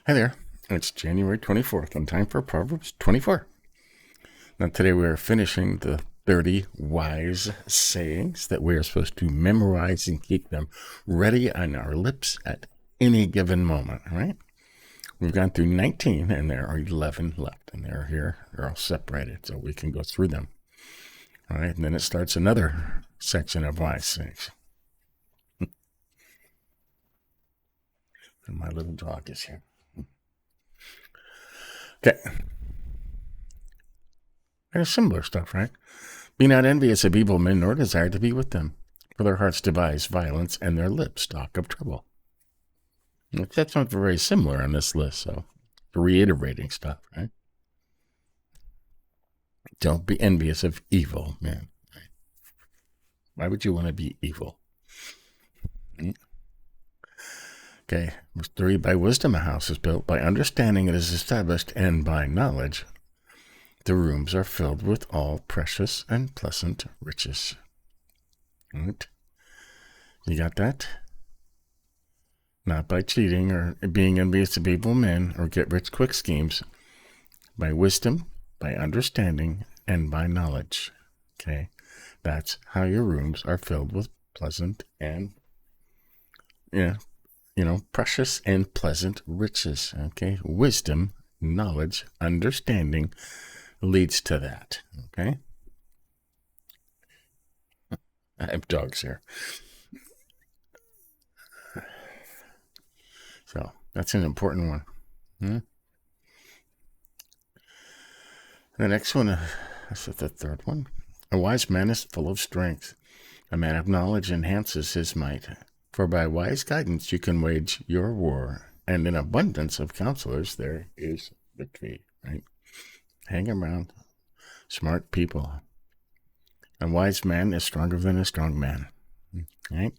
Hi there. It's January 24th and time for Proverbs 24. Now today we are finishing the 30 wise sayings that we are supposed to memorize and keep them ready on our lips at any given moment, all right? We've gone through 19 and there are 11 left, and they're here. They're all separated so we can go through them. All right, and then it starts another section of wise sayings. And my little dog is here. Okay. There's similar stuff, right? Be not envious of evil men, nor desire to be with them, for their hearts devise violence, and their lips talk of trouble. That's not very similar on this list, so reiterating stuff, right? Don't be envious of evil men. Right? Why would you want to be evil? Okay, verse 3, by wisdom a house is built, by understanding it is established, and by knowledge the rooms are filled with all precious and pleasant riches. Right? You got that? Not by cheating or being envious of evil men or get-rich-quick schemes. By wisdom, by understanding, and by knowledge. Okay? That's how your rooms are filled with pleasant and, precious and pleasant riches. Okay? Wisdom, knowledge, understanding leads to that. Okay? I have dogs here. So that's an important one. The next one, that's the third one. A wise man is full of strength. A man of knowledge enhances his might. For by wise guidance you can wage your war, and in abundance of counselors there is victory. Right? Hang around smart people. A wise man is stronger than a strong man. Right?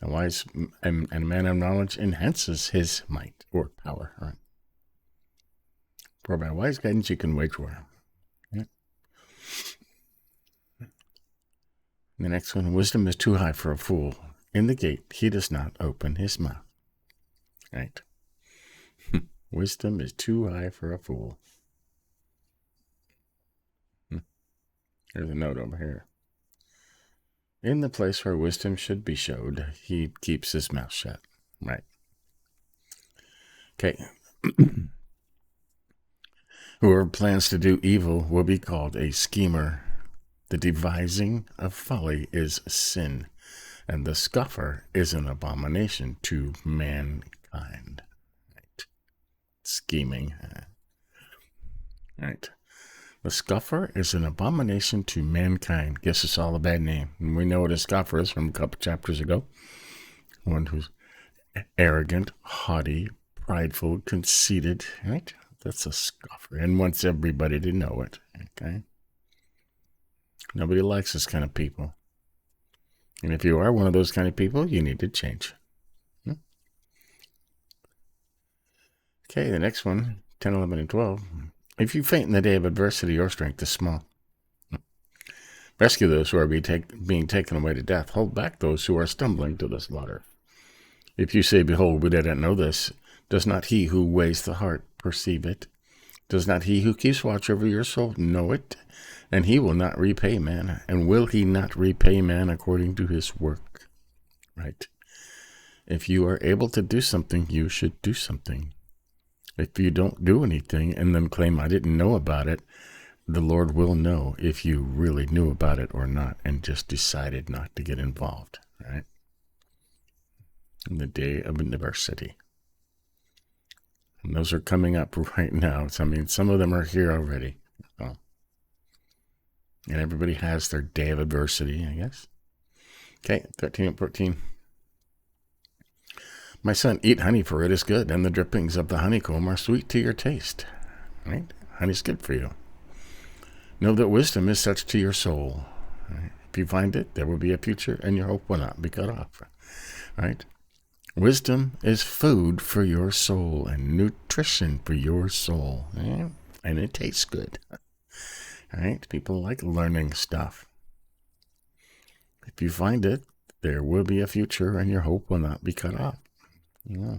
A wise and a man of knowledge enhances his might or power. Right? For by wise guidance you can wage war. Right? The next one, wisdom is too high for a fool. In the gate he does not open his mouth. Right? Wisdom is too high for a fool. There's a note over here. In the place where wisdom should be showed, he keeps his mouth shut. Right. Okay. Whoever plans to do evil will be called a schemer. The devising of folly is sin, and the scoffer is an abomination to mankind. Right. Scheming. Right. The scoffer is an abomination to mankind. Gives us all a bad name. And we know what a scoffer is from a couple chapters ago. One who's arrogant, haughty, prideful, conceited. Right? That's a scoffer and wants everybody to know it. Okay? Nobody likes this kind of people. And if you are one of those kind of people, you need to change. Okay, the next one, 10, 11, and 12. If you faint in the day of adversity, your strength is small. Rescue those who are being taken away to death. Hold back those who are stumbling to the slaughter. If you say, behold, we didn't know this, does not he who weighs the heart perceive it? Does not he who keeps watch over your soul know it? And he will not repay man. And will he not repay man according to his work? Right? If you are able to do something, you should do something. If you don't do anything and then claim I didn't know about it, the Lord will know if you really knew about it or not and just decided not to get involved, right? In the day of adversity. And those are coming up right now. So, some of them are here already. And everybody has their day of adversity, I guess. Okay, 13 and 14. My son, eat honey, for it is good, and the drippings of the honeycomb are sweet to your taste. Right? Honey's good for you. Know that wisdom is such to your soul. Right? If you find it, there will be a future, and your hope will not be cut off. Right? Wisdom is food for your soul and nutrition for your soul. Right? And it tastes good. Right? People like learning stuff. If you find it, there will be a future, and your hope will not be cut off. Yeah.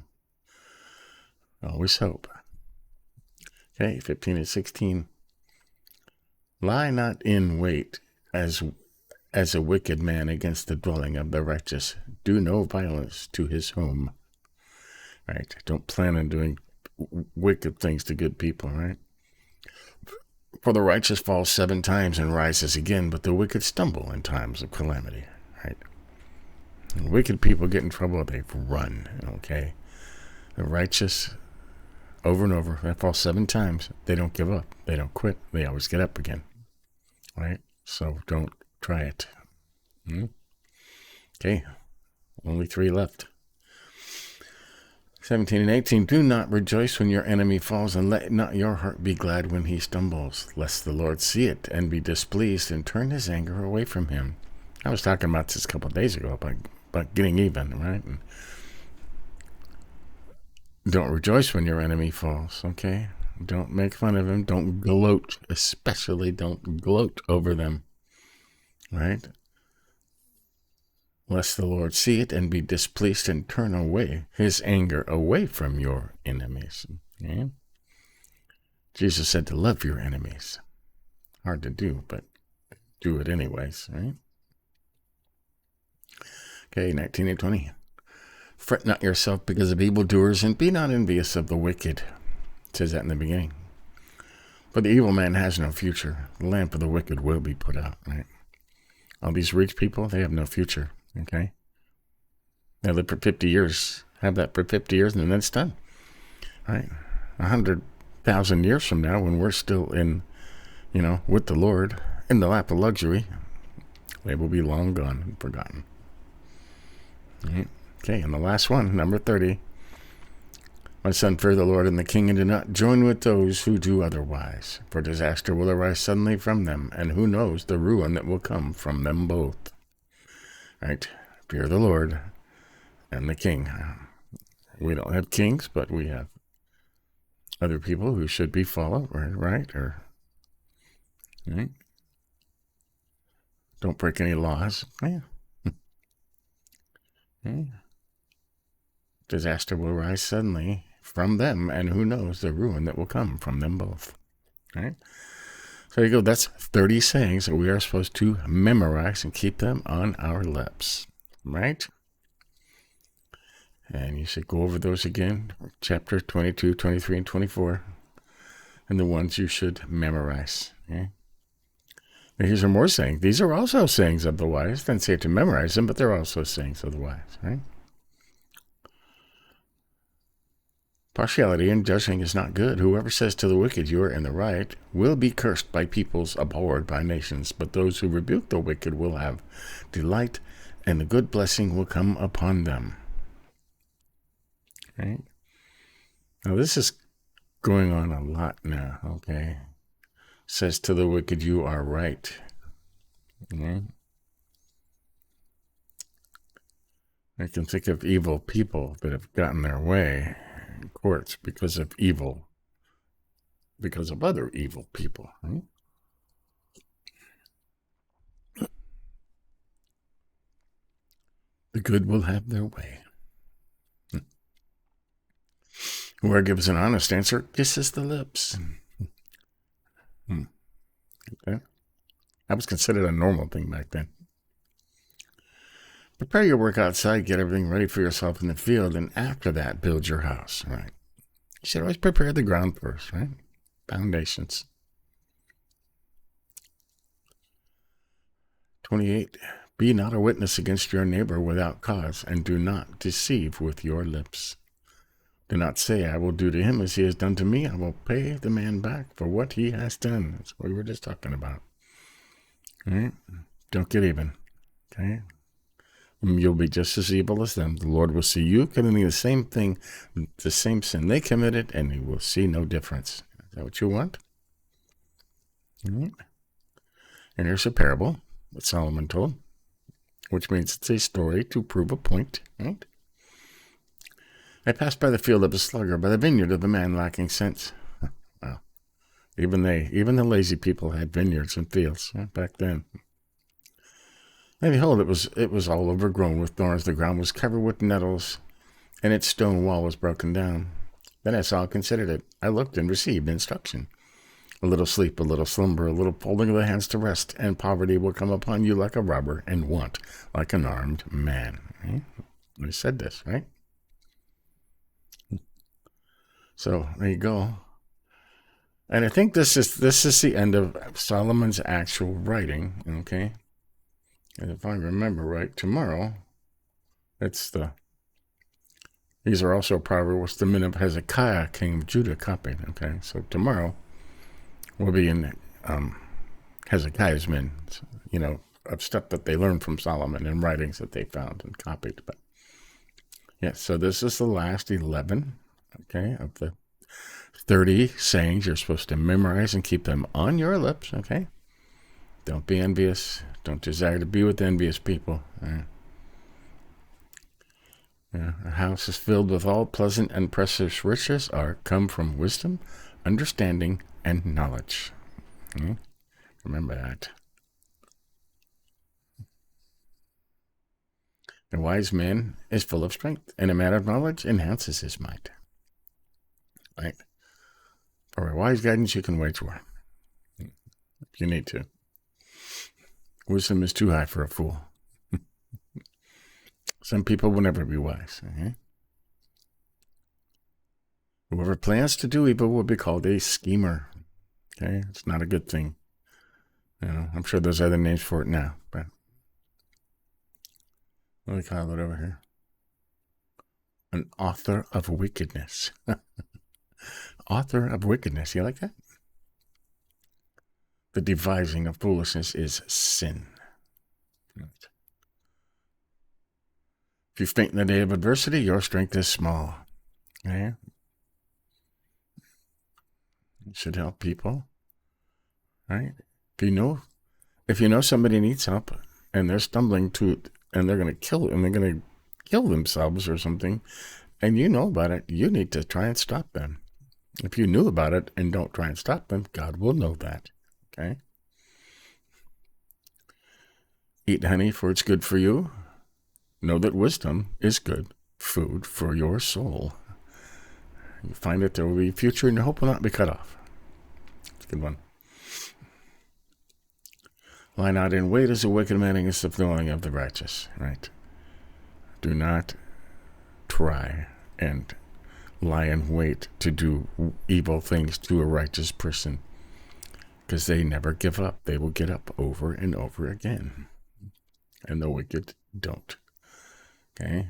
Always hope. Okay, 15 and 16. Lie not in wait as a wicked man against the dwelling of the righteous. Do no violence to his home. Right? Don't plan on doing wicked things to good people, right? For the righteous falls 7 times and rises again, but the wicked stumble in times of calamity, right? When wicked people get in trouble, they run, okay? The righteous, over and over, they fall 7 times. They don't give up. They don't quit. They always get up again, right? So don't try it. Okay, only 3 left. 17 and 18, do not rejoice when your enemy falls, and let not your heart be glad when he stumbles, lest the Lord see it and be displeased and turn his anger away from him. I was talking about this a couple of days ago, about getting even, right? And don't rejoice when your enemy falls, okay? Don't make fun of him. Don't gloat, especially don't gloat over them, right? Lest the Lord see it and be displeased and turn away his anger away from your enemies. Okay? Jesus said to love your enemies. Hard to do, but do it anyways, right? Okay, 19 and 20. Fret not yourself because of evildoers, and be not envious of the wicked. It says that in the beginning. For the evil man has no future. The lamp of the wicked will be put out, right? All these rich people, they have no future. Okay, they live for 50 years, have that for 50 years, and then it's done. Right, 100,000 years from now, when we're still in, with the Lord in the lap of luxury, they will be long gone and forgotten. Right. Okay, and the last one, number 30. My son, fear the Lord and the King, and do not join with those who do otherwise, for disaster will arise suddenly from them, and who knows the ruin that will come from them both. Right, fear the Lord and the King. We don't have kings, but we have other people who should be followed, right? Right? Don't break any laws. Yeah. Okay. Disaster will rise suddenly from them, and who knows the ruin that will come from them both. Right? So there you go. That's 30 sayings that we are supposed to memorize and keep them on our lips, right? And you should go over those again, chapter 22, 23, and 24, and the ones you should memorize. Okay? Now here's some more sayings. These are also sayings of the wise. Doesn't say to memorize them, but they're also sayings of the wise, right? Partiality in judging is not good. Whoever says to the wicked, you are in the right, will be cursed by peoples, abhorred by nations. But those who rebuke the wicked will have delight, and the good blessing will come upon them. Right? Now this is going on a lot now, okay? Says to the wicked, you are right. Okay? I can think of evil people that have gotten their way in courts because of other evil people. Right? The good will have their way. Whoever gives an honest answer kisses the lips. Okay. That was considered a normal thing back then. Prepare your work outside, get everything ready for yourself in the field, and after that, build your house, right? You should always prepare the ground first, right? Foundations. 28. Be not a witness against your neighbor without cause, and do not deceive with your lips. Do not say, I will do to him as he has done to me. I will pay the man back for what he has done. That's what we were just talking about. All right? Don't get even. Okay? You'll be just as evil as them. The Lord will see you committing the same thing, the same sin they committed, and he will see no difference. Is that what you want? All right. And here's a parable that Solomon told, which means it's a story to prove a point. Right? I passed by the field of a sluggard, by the vineyard of a man lacking sense. Wow. Even the lazy people had vineyards and fields back then. And behold, it was all overgrown with thorns. The ground was covered with nettles, and its stone wall was broken down. Then I saw and considered it. I looked and received instruction. A little sleep, a little slumber, a little folding of the hands to rest, and poverty will come upon you like a robber, and want like an armed man. Right? I said this, right? So there you go. And I think this is the end of Solomon's actual writing. Okay, and if I remember right, tomorrow, these are also Proverbs the men of Hezekiah, king of Judah, copied. Okay, so tomorrow we'll be in Hezekiah's men, of stuff that they learned from Solomon and writings that they found and copied. But yeah, so this is the last 11, okay, of the 30 sayings you're supposed to memorize and keep them on your lips, okay? Don't be envious. Don't desire to be with envious people. A house is filled with all pleasant and precious riches are come from wisdom, understanding, and knowledge. Remember that. A wise man is full of strength, and a man of knowledge enhances his might. Right? For a wise guidance, you can wage war. If you need to. Wisdom is too high for a fool. Some people will never be wise. Okay? Whoever plans to do evil will be called a schemer. Okay? It's not a good thing. I'm sure there's other names for it now, but what do we call it over here? An author of wickedness. Author of wickedness. You like that? The devising of foolishness is sin. If you faint in the day of adversity, your strength is small. Okay? You should help people. Right? If you know somebody needs help and they're stumbling and they're going to kill themselves or something, and you know about it, you need to try and stop them. If you knew about it and don't try and stop them, God will know that. Okay? Eat honey, for it's good for you. Know that wisdom is good food for your soul. You find that there will be a future and your hope will not be cut off. It's a good one. Lie not in wait as a wicked man against the dwelling of the righteous. Right? Do not try and lie in wait to do evil things to a righteous person, because they never give up. They will get up over and over again. And the wicked don't. Okay?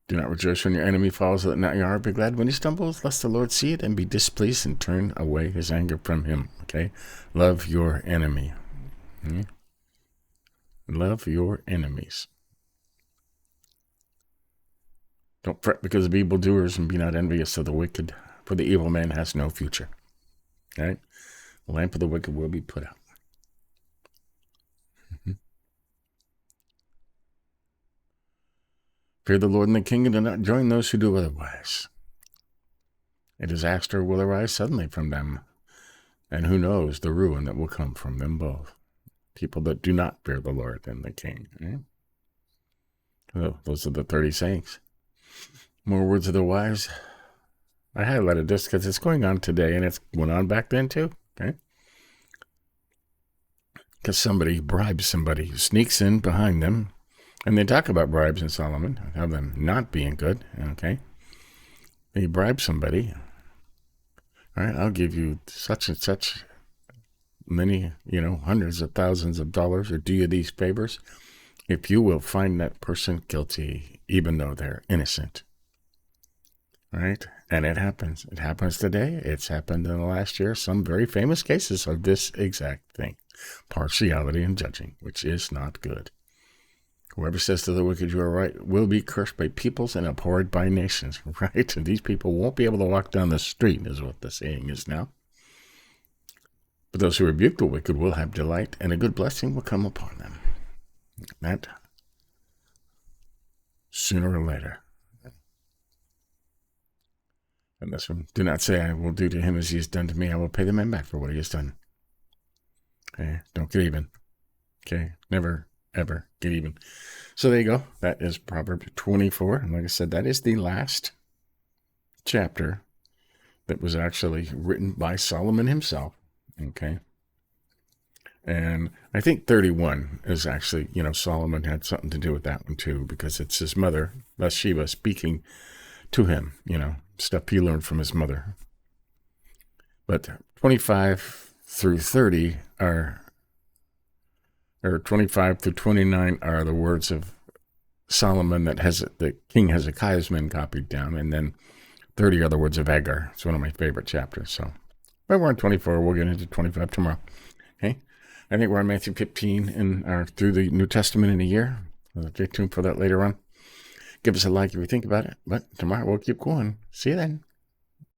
Do not rejoice when your enemy falls, let not your heart be glad when he stumbles, lest the Lord see it and be displeased and turn away his anger from him. Okay? Love your enemy. Love your enemies. Don't fret because of evildoers, and be not envious of the wicked, for the evil man has no future. Right? The lamp of the wicked will be put out. Fear the Lord and the king, and do not join those who do otherwise. A disaster will arise suddenly from them, and who knows the ruin that will come from them both. People that do not fear the Lord and the king. Right? So those are the 30 sayings. More words of the wise. I highlighted this because it's going on today, and it went on back then too. Okay? Because somebody bribes somebody who sneaks in behind them. And they talk about bribes in Solomon, how them not being good, okay? They bribe somebody. All right, I'll give you such and such many, hundreds of thousands of dollars, or do you these favors if you will find that person guilty, even though they're innocent. All right? And it happens. It happens today. It's happened in the last year. Some very famous cases of this exact thing. Partiality and judging, which is not good. Whoever says to the wicked, you are right, will be cursed by peoples and abhorred by nations, right? And these people won't be able to walk down the street, is what the saying is now. But those who rebuke the wicked will have delight, and a good blessing will come upon them. That, sooner or later. And this one, do not say, I will do to him as he has done to me. I will pay the man back for what he has done. Okay, don't get even. Okay, never ever get even. So there you go. That is Proverbs 24. And like I said, that is the last chapter that was actually written by Solomon himself. Okay. And I think 31 is actually, Solomon had something to do with that one too, because it's his mother, Bathsheba, speaking to him, stuff he learned from his mother. But 25 through 30 or 25 through 29 are the words of Solomon that King Hezekiah's men copied down, and then 30 are the words of Agar. It's one of my favorite chapters. So, but we're on 24. We'll get into 25 tomorrow. Okay, I think we're on Matthew 15 and through the New Testament in a year. Stay tuned for that later on. Give us a like if you think about it. But tomorrow we'll keep going. See you then.